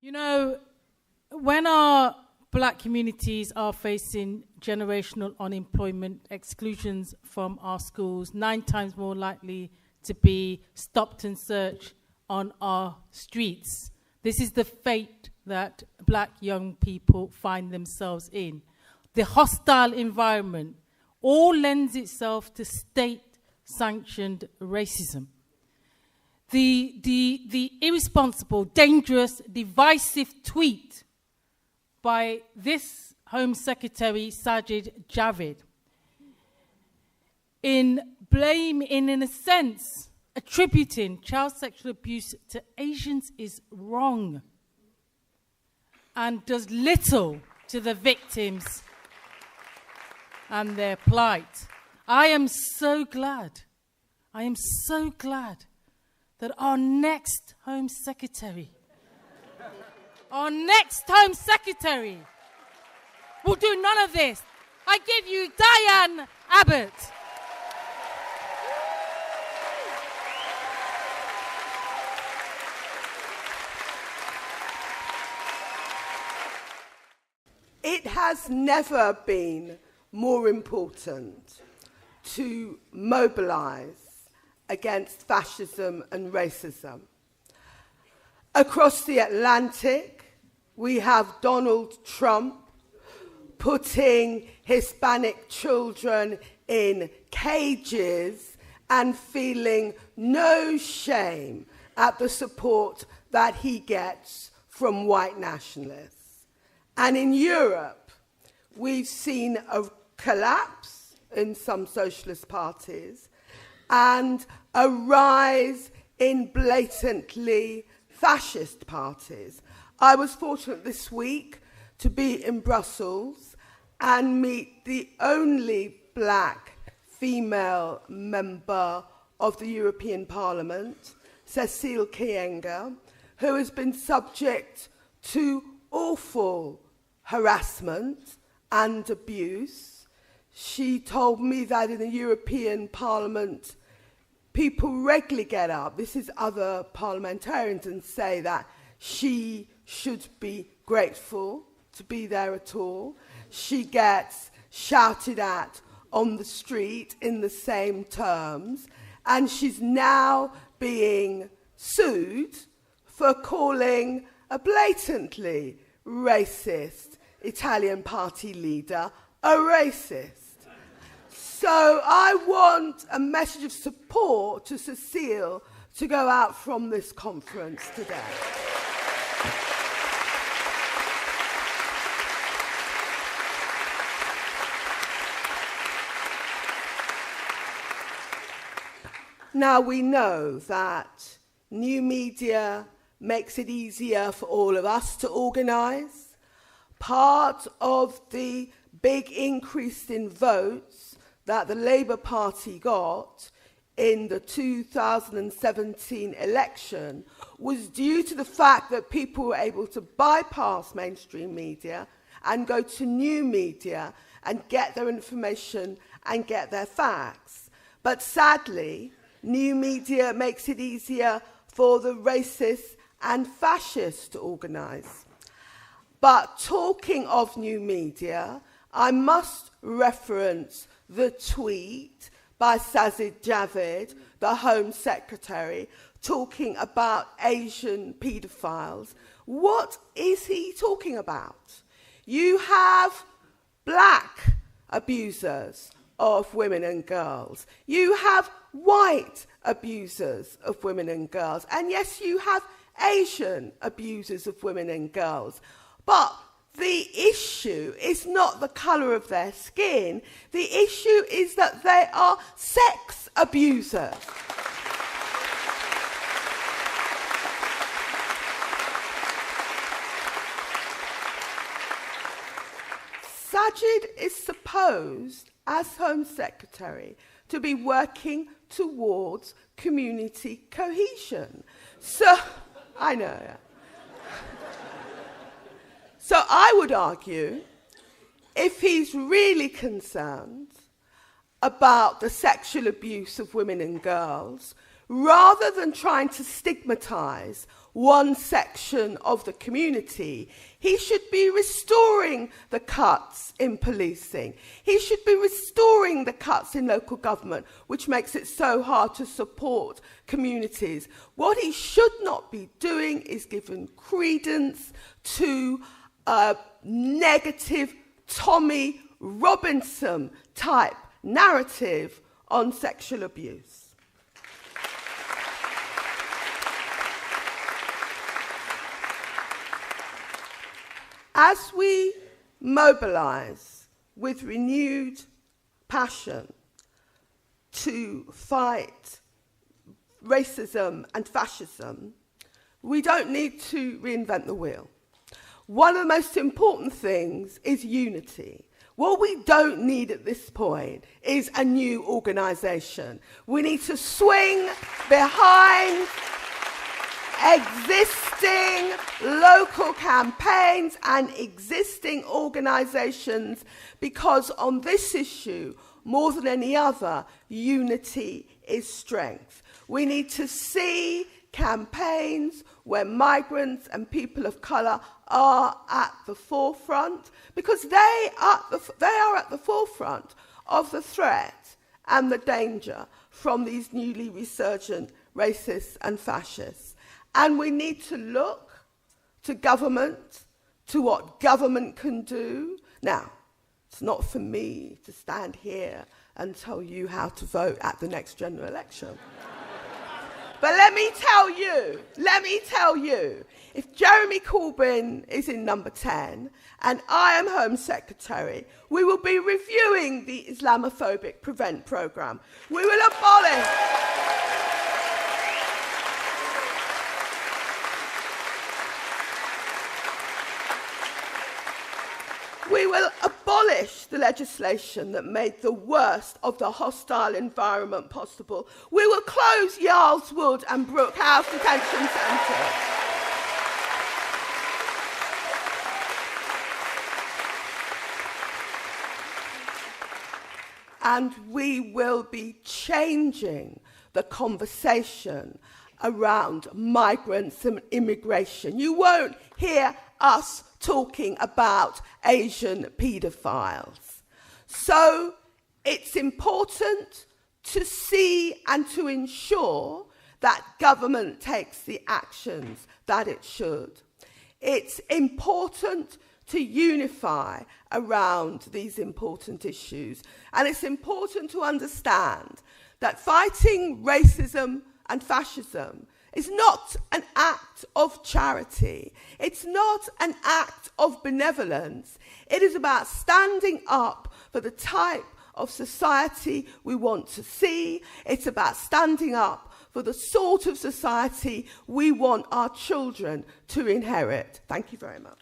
You know, when our black communities are facing generational unemployment, exclusions from our schools, 9 times more likely to be stopped and searched on our streets. This is the fate that black young people find themselves in. The hostile environment all lends itself to state-sanctioned racism. The irresponsible, dangerous, divisive tweet by this Home Secretary, Sajid Javid, in a sense, attributing child sexual abuse to Asians is wrong and does little to the victims and their plight. I am so glad that our next Home Secretary will do none of this. I give you Diane Abbott. It has never been more important to mobilize against fascism and racism. Across the Atlantic, we have Donald Trump putting Hispanic children in cages and feeling no shame at the support that he gets from white nationalists. And in Europe, we've seen a collapse in some socialist parties and a rise in blatantly fascist parties. I was fortunate this week to be in Brussels and meet the only black female member of the European Parliament, Cecile Kienge, who has been subject to awful harassment and abuse. She told me that in the European Parliament, people regularly get up, this is other parliamentarians, and say that she should be grateful to be there at all. She gets shouted at on the street in the same terms, and she's now being sued for calling a blatantly racist Italian party leader a racist. So I want a message of support to Cecile to go out from this conference today. Now we know that new media makes it easier for all of us to organise. Part of the big increase in votes that the Labour Party got in the 2017 election was due to the fact that people were able to bypass mainstream media and go to new media and get their information and get their facts. But sadly, new media makes it easier for the racists and fascists to organise. But talking of new media, I must reference the tweet by Sajid Javid, the Home Secretary, talking about Asian paedophiles. What is he talking about? You have black abusers of women and girls. You have white abusers of women and girls. And yes, you have Asian abusers of women and girls. But the issue is not the colour of their skin. The issue is that they are sex abusers. Sajid is supposed, as Home Secretary, to be working towards community cohesion. So, I know. So I would argue, if he's really concerned about the sexual abuse of women and girls, Rather than trying to stigmatise one section of the community, he should be restoring the cuts in policing. He should be restoring the cuts in local government, which makes it so hard to support communities. What he should not be doing is giving credence to a negative Tommy Robinson type narrative on sexual abuse. As we mobilise with renewed passion to fight racism and fascism, we don't need to reinvent the wheel. One of the most important things is unity. What we don't need at this point is a new organisation. We need to swing behind existing local campaigns and existing organisations, because on this issue, more than any other, unity is strength. We need to see campaigns where migrants and people of colour are at the forefront, because they are at the forefront of the threat and the danger from these newly resurgent racists and fascists. And we need to look to government, to what government can do. Now, it's not for me to stand here and tell you how to vote at the next general election. But let me tell you, if Jeremy Corbyn is in number 10 and I am Home Secretary, we will be reviewing the Islamophobic Prevent programme. We will abolish... We will abolish the legislation that made the worst of the hostile environment possible. We will close Yarl's Wood and Brook House detention centres. And we will be changing the conversation around migrants and immigration. You won't hear us talking about Asian paedophiles. So it's important to see and to ensure that government takes the actions that it should. It's important to unify around these important issues. And it's important to understand that fighting racism and fascism is not an act of charity. It's not an act of benevolence. It is about standing up for the type of society we want to see. It's about standing up for the sort of society we want our children to inherit. Thank you very much.